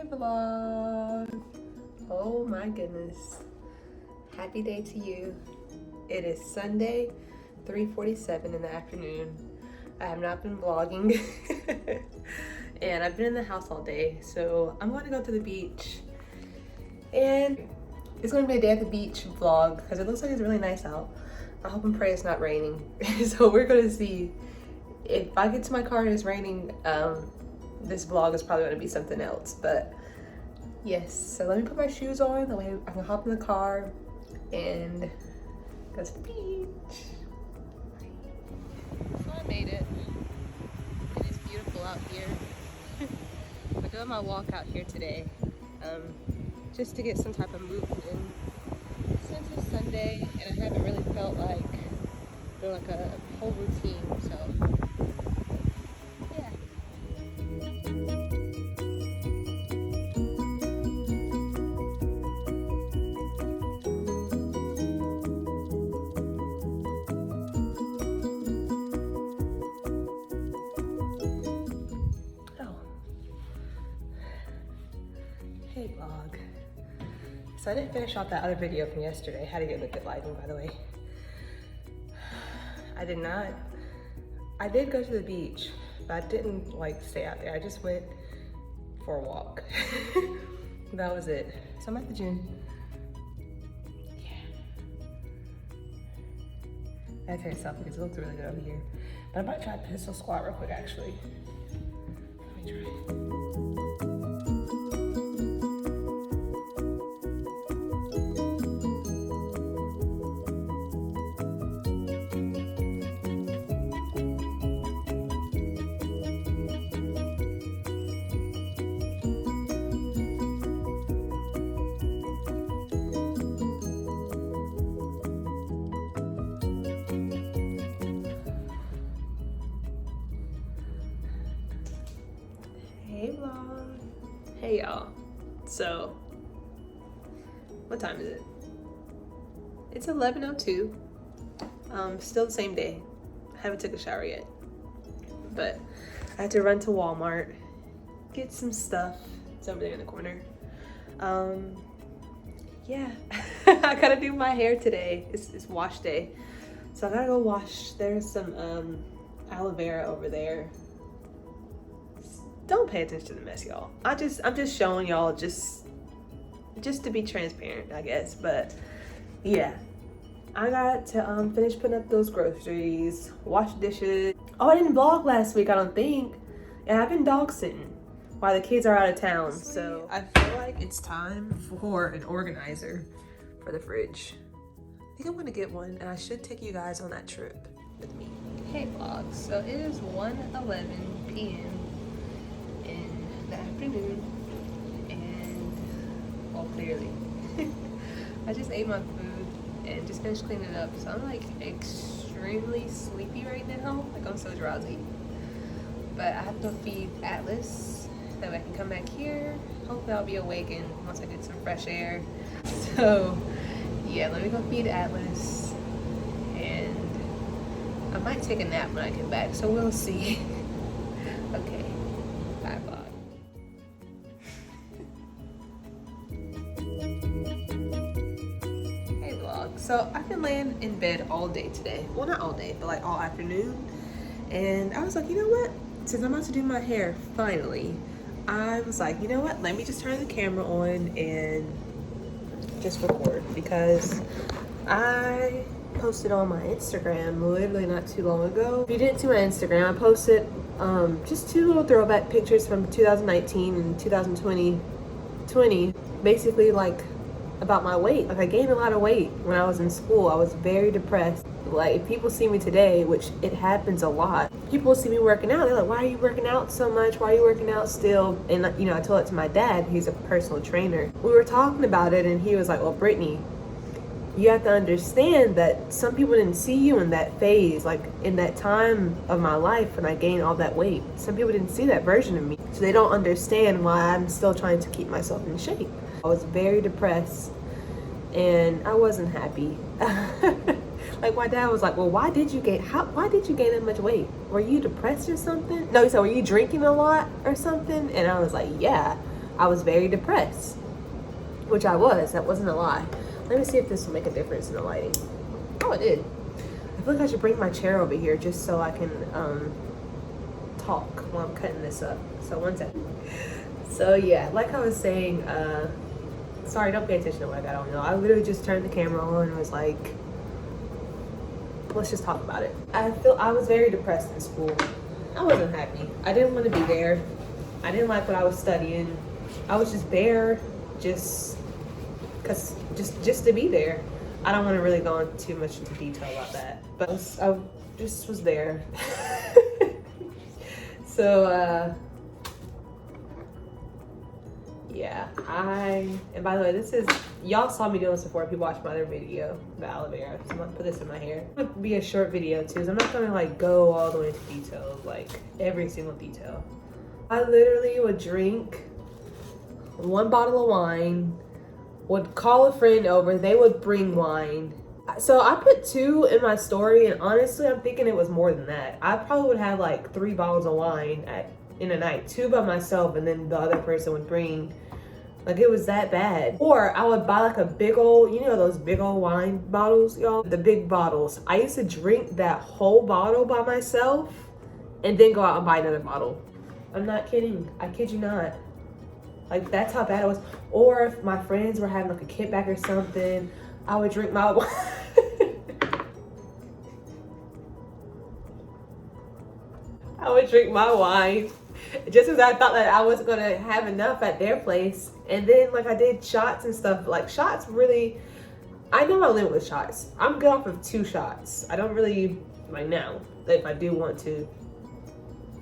vlog. Oh my goodness. Happy day to you. It is Sunday, 3:47 in the afternoon. I have not been vlogging and I've been in the house all day, so I'm going to go to the beach. And it's going to be a day at the beach vlog because it looks like it's really nice out. I hope and pray it's not raining. So we're going to see. If I get to my car and it's raining, this vlog is probably going to be something else. But yes, so let me put my shoes on, that way I can hop in the car and go to the beach. So I made it. It is beautiful out here. I'm doing my walk out here today, just to get some type of movement in. Since it's Sunday and I haven't really felt like doing like a whole routine, so yeah. Hey vlog. So I didn't finish off that other video from yesterday. How to get liquid lighting, by the way. I did not. I did go to the beach, but I didn't like stay out there. I just went for a walk. That was it. So I'm at the gym. Yeah. I had to take a selfie because it looks really good over here. But I'm about to try a pistol squat real quick, actually. Let me try. Hey vlog. Hey y'all. So, what time is it? It's 11:02. Still the same day. I haven't took a shower yet. But I had to run to Walmart, get some stuff. It's over there in the corner. Yeah. I gotta do my hair today. It's wash day. So I gotta go wash. There's some aloe vera over there. Don't pay attention to the mess, y'all. I'm just showing y'all just to be transparent, I guess. But yeah, I got to finish putting up those groceries, wash dishes. Oh, I didn't vlog last week, I don't think. And I've been dog sitting while the kids are out of town. So I feel like it's time for an organizer for the fridge. I think I'm gonna get one, and I should take you guys on that trip with me. Hey vlog, so it is 1:11 p.m. in the afternoon, and well, clearly I just ate my food and just finished cleaning it up, so I'm like extremely sleepy right now. Like, I'm so drowsy, but I have to feed Atlas so I can come back here. Hopefully I'll be awakened once I get some fresh air. So yeah, let me go feed Atlas, and I might take a nap when I get back, so we'll see. Okay, bye vlog. Hey vlog. So I've been laying in bed all day today. Well, not all day, but like all afternoon. And I was like, you know what? Since I'm about to do my hair finally, I was like, you know what? Let me just turn the camera on and just record, because I posted on my Instagram literally not too long ago. If you didn't see my Instagram, I posted just two little throwback pictures from 2019 and 2020, basically like about my weight. Like, I gained a lot of weight when I was in school. I was very depressed. Like, if people see me today, which it happens a lot, people see me working out, they're like, why are you working out so much? Why are you working out still? And you know, I told it to my dad. He's a personal trainer. We were talking about it, and he was like, well, Brittany, you have to understand that some people didn't see you in that phase, like in that time of my life when I gained all that weight. Some people didn't see that version of me, so they don't understand why I'm still trying to keep myself in shape. I was very depressed and I wasn't happy. Like, my dad was like, well, why did you gain that much weight? Were you depressed or something? No, he said, were you drinking a lot or something? And I was like, yeah. I was very depressed, which I was. That wasn't a lie. Let me see if this will make a difference in the lighting. Oh, it did. I feel like I should bring my chair over here just so I can talk while I'm cutting this up. So one second. So yeah, like I was saying, sorry, don't pay attention to what I got on. No, I literally just turned the camera on and was like, let's just talk about it. I was very depressed in school. I wasn't happy. I didn't want to be there. I didn't like what I was studying. I was just there just to be there. I don't want to really go into too much into detail about that, but I just was there. So yeah, and by the way, this is, y'all saw me doing this before if you watched my other video, the aloe vera. So I'm gonna put this in my hair. It would be a short video too, so I'm not gonna like go all the way into details, like every single detail. I literally would drink 1 bottle of wine, would call a friend over, they would bring wine. So I put 2 in my story, and honestly, I'm thinking it was more than that. I probably would have like 3 bottles of wine in a night, 2 by myself, and then the other person would bring. Like, it was that bad. Or I would buy like a big old, you know those big old wine bottles, y'all? The big bottles. I used to drink that whole bottle by myself and then go out and buy another bottle. I'm not kidding. I kid you not. Like, that's how bad it was. Or if my friends were having like a kickback or something, I would drink my wine. I would drink my wine just because I thought that I wasn't gonna have enough at their place. And then like I did shots and stuff. Like shots really, I know my limit with shots. I'm good off of 2 shots. I don't really, like now, if I do want to,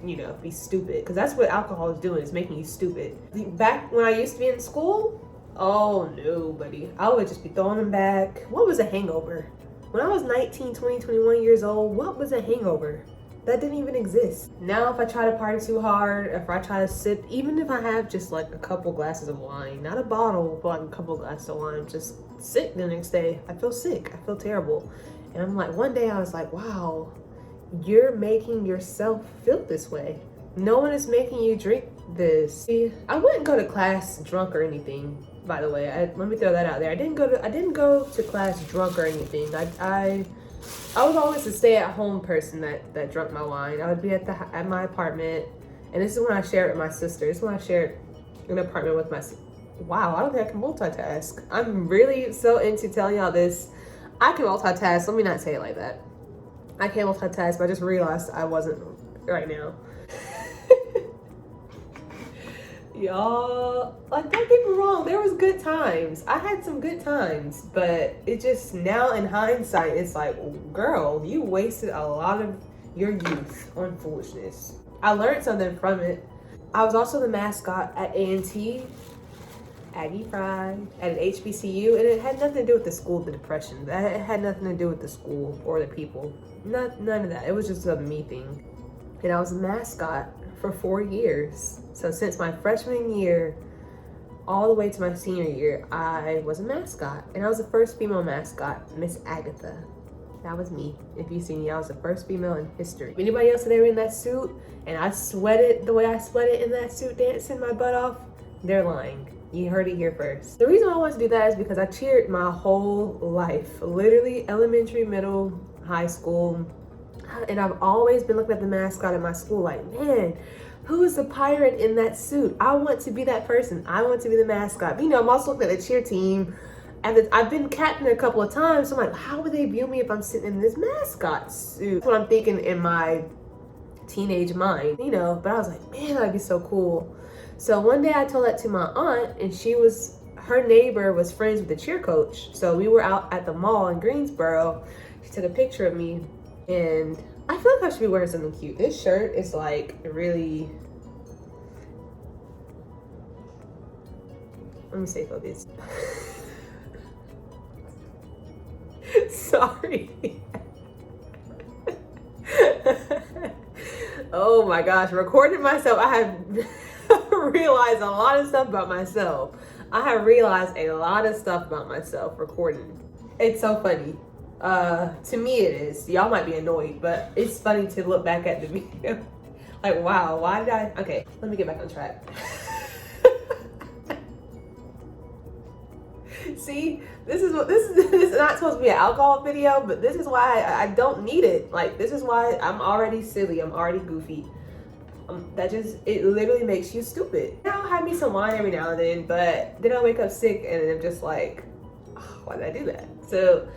you know, be stupid. Because that's what alcohol is doing, is making you stupid. Back when I used to be in school, oh no, buddy. I would just be throwing them back. What was a hangover? When I was 19, 20, 21 years old, what was a hangover? That didn't even exist. Now if I try to party too hard, if I try to sip, even if I have just like a couple glasses of wine, not a bottle, but like a couple glasses of wine, just sick the next day. I feel sick, I feel terrible. And I'm like, one day I was like, wow, you're making yourself feel this way. No one is making you drink this. See, I wouldn't go to class drunk or anything, by the way. Let me throw that out there. I didn't go to class drunk or anything. I was always a stay-at-home person that drank my wine. I would be at my apartment, and this is when I shared it with my sister. This is when I shared an apartment with my. Wow, I don't think I can multitask. I'm really so into telling y'all this. I can multitask. Let me not say it like that. I can't multitask, but I just realized I wasn't right now. Y'all, like, don't get me wrong, there was good times. I had some good times, but it just, now in hindsight, it's like, girl, you wasted a lot of your youth on foolishness. I learned something from it. I was also the mascot at A&T, Aggie Pride, at an HBCU, and it had nothing to do with the school, the depression. It had nothing to do with the school or the people. None of that. It was just a me thing. And I was a mascot for 4 years. So since my freshman year all the way to my senior year, I was a mascot. And I was the first female mascot, Miss Agatha. That was me. If you see me, I was the first female in history. If anybody else there in that suit and I sweated the way I sweated in that suit dancing my butt off, they're lying. You heard it here first. The reason I wanted to do that is because I cheered my whole life. Literally elementary, middle, high school. And I've always been looking at the mascot at my school like, man, who is the pirate in that suit? I want to be that person. I want to be the mascot. You know, I'm also looking at the cheer team. And I've been captain a couple of times. So I'm like, how would they view me if I'm sitting in this mascot suit? That's what I'm thinking in my teenage mind, you know. But I was like, man, that'd be so cool. So one day I told that to my aunt, and her neighbor was friends with the cheer coach. So we were out at the mall in Greensboro. She took a picture of me, and I feel like I should be wearing something cute. This shirt is like really, let me say focus. Sorry. Oh my gosh, recording myself, I have realized a lot of stuff about myself. I have realized a lot of stuff about myself recording. It's so funny. To me it is. Y'all might be annoyed, but it's funny to look back at the video. Like, wow, why did I? Okay, let me get back on track. See, this is this is not supposed to be an alcohol video, but this is why I don't need it. Like, this is why I'm already silly. I'm already goofy. It literally makes you stupid. I'll have me some wine every now and then, but then I wake up sick and I'm just like, oh, why did I do that? So,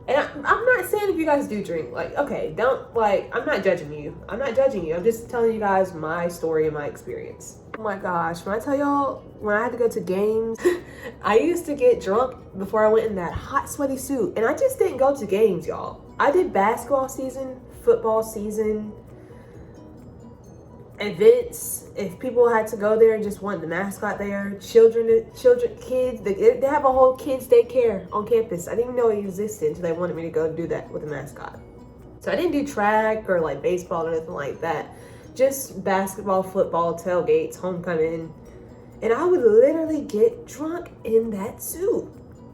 and I'm not saying if you guys do drink, like, okay, don't, like, I'm not judging you. I'm not judging you. I'm just telling you guys my story and my experience. Oh my gosh, when I tell y'all, when I had to go to games, I used to get drunk before I went in that hot, sweaty suit. And I just didn't go to games, y'all. I did basketball season, football season, events. If people had to go there and just want the mascot there, kids, they have a whole kids daycare on campus. I didn't even know it existed until they wanted me to go do that with the mascot. So I didn't do track or like baseball or anything like that. Just basketball, football, tailgates, homecoming. And I would literally get drunk in that suit.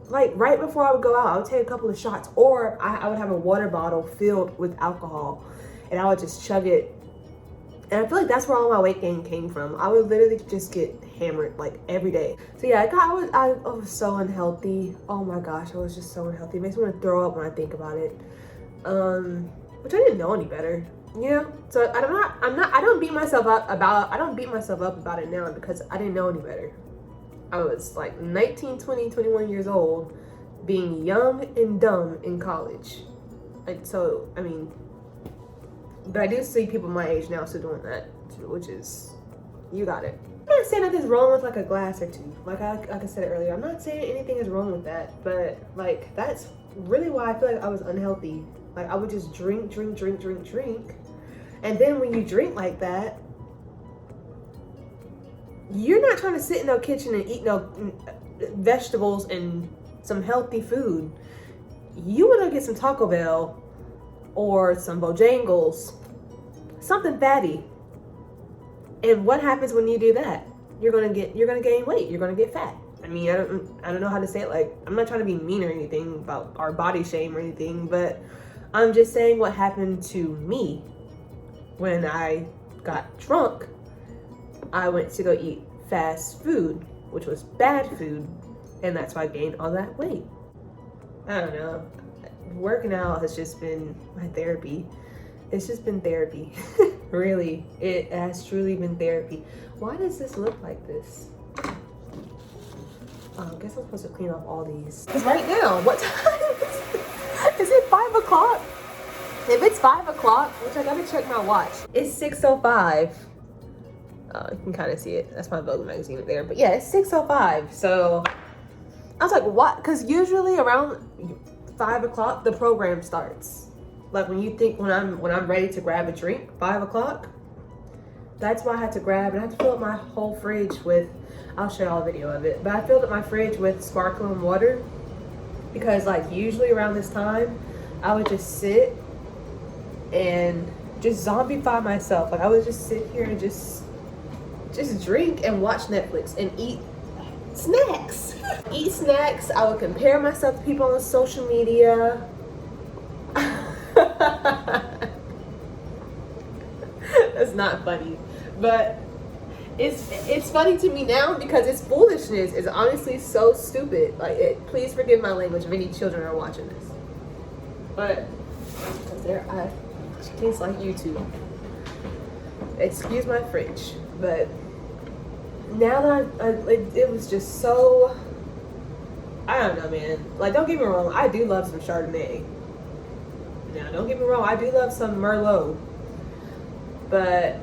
Like right before I would go out, I would take a couple of shots, or I would have a water bottle filled with alcohol and I would just chug it. And I feel like that's where all my weight gain came from. I would literally just get hammered like every day. So yeah, I was so unhealthy. Oh my gosh, I was just so unhealthy. It makes me want to throw up when I think about it. Which I didn't know any better, you know? So I don't beat myself up about it now because I didn't know any better. I was like 19, 20, 21 years old, being young and dumb in college. And so, I mean, but I do see people my age now still doing that too, which is, you got it. I'm not saying nothing's wrong with like a glass or two. Like I said earlier, I'm not saying anything is wrong with that, but like that's really why I feel like I was unhealthy. Like I would just drink. And then when you drink like that, you're not trying to sit in no kitchen and eat no vegetables and some healthy food. You want to get some Taco Bell or some Bojangles, something fatty. And what happens when you do that? You're gonna gain weight. You're gonna get fat. I mean, I don't know how to say it. Like, I'm not trying to be mean or anything about our body shame or anything, but I'm just saying what happened to me when I got drunk. I went to go eat fast food, which was bad food, and that's why I gained all that weight. I don't know. Working out has just been my therapy. It's just been therapy. Really, it has truly been therapy. Why does this look like this? I guess I'm supposed to clean off all these. Because right now, what time is it? 5 o'clock? If it's 5 o'clock, which I gotta check my watch, it's 6:05. You can kind of see it. That's my Vogue magazine up there. But yeah, it's 6:05. So I was like, what? Because usually around 5 o'clock the program starts. Like when you think when I'm ready to grab a drink, 5 o'clock. That's why I had to grab, and I had to fill up my whole fridge with, I'll show y'all a video of it, but I filled up my fridge with sparkling water because like usually around this time I would just sit and just zombify myself. Like I would just sit here and just drink and watch Netflix and eat snacks. Eat snacks. I would compare myself to people on social media. That's not funny, but it's funny to me now because it's foolishness. It's honestly so stupid. Like, please forgive my language if any children are watching this, but it's like YouTube. Excuse my French, but now that it was just so, I don't know, man. Like, don't get me wrong, I do love some Chardonnay. Now, don't get me wrong, I do love some Merlot. But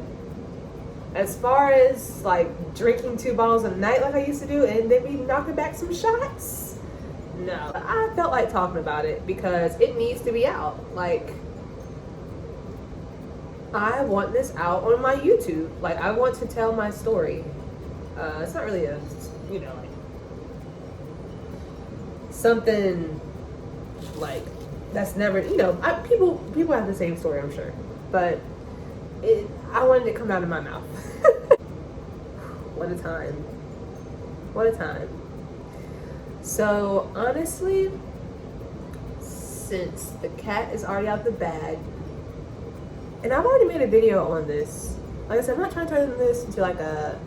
as far as like drinking 2 bottles a night like I used to do and then be knocking back some shots, no. I felt like talking about it because it needs to be out. Like, I want this out on my YouTube. Like, I want to tell my story. It's not really a, you know, like something like that's never, you know, people have the same story, I'm sure, but I wanted it to come out of my mouth. What a time. What a time. So honestly, since the cat is already out the bag, and I've already made a video on this. Like I said, I'm not trying to turn this into like a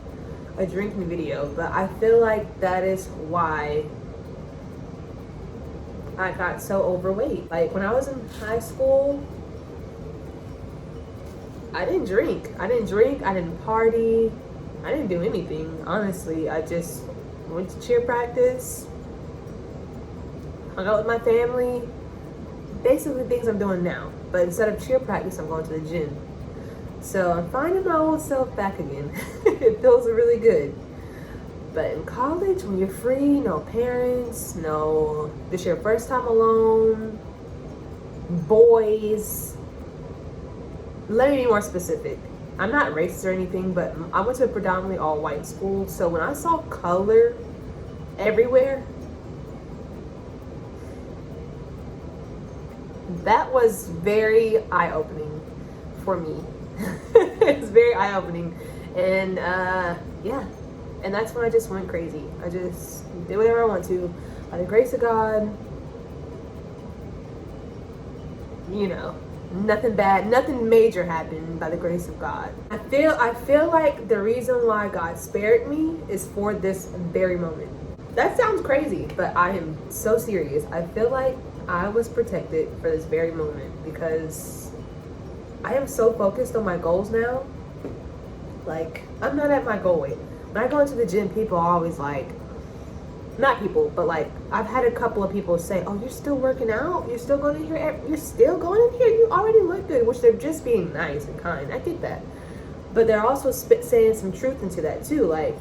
drinking video, but I feel like that is why I got so overweight. Like when I was in high school, I didn't drink. I didn't party. I didn't do anything, honestly. I just went to cheer practice, hung out with my family. Basically things I'm doing now. But instead of cheer practice, I'm going to the gym. So I'm finding my old self back again. It feels really good. But in college, when you're free, no parents, no, this your first time alone, boys. Let me be more specific. I'm not racist or anything, but I went to a predominantly all white school. So when I saw color everywhere, that was very eye-opening for me. It's very eye-opening. And yeah. And that's when I just went crazy. I just did whatever I want to. By the grace of God, you know, nothing bad, nothing major happened by the grace of God. I feel like the reason why God spared me is for this very moment. That sounds crazy, but I am so serious. I feel like I was protected for this very moment because I am so focused on my goals now. Like, I'm not at my goal weight. When I go into the gym, people are always like, not people, but like, I've had a couple of people say, oh, you're still working out? You're still going in here? You're still going in here? You already look good, which they're just being nice and kind. I get that. But they're also saying some truth into that too. Like,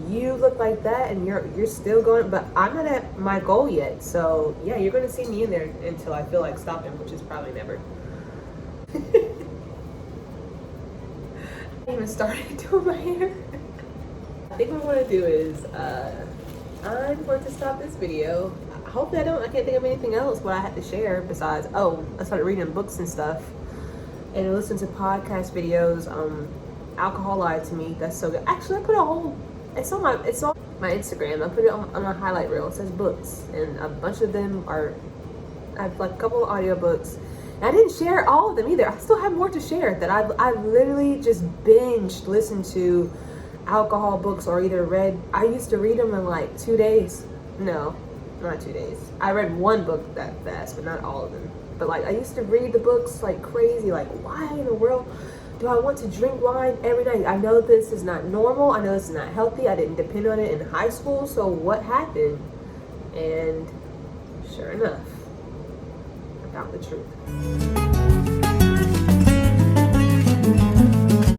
you look like that and you're still going, but I'm not at my goal yet. So yeah, you're going to see me in there until I feel like stopping, which is probably never. I even started doing my hair. I think what I want to do is I'm going to stop this video. Hopefully I can't think of anything else what I had to share besides, oh, I started reading books and stuff and listening to podcast videos. Alcohol Lied to Me, that's so good. Actually, I put a whole, it's on my Instagram. I put it on my highlight reel. It says books and a bunch of them are, I have like a couple of audiobooks. And I didn't share all of them either. I still have more to share that I've literally just binged listened to alcohol books or either read. I used to read them in like 2 days. No, not 2 days. I read one book that fast, but not all of them. But like I used to read the books like crazy. Like, why in the world do I want to drink wine every night? I know this is not normal. I know this is not healthy. I didn't depend on it in high school. So what happened? And sure enough, I found the truth.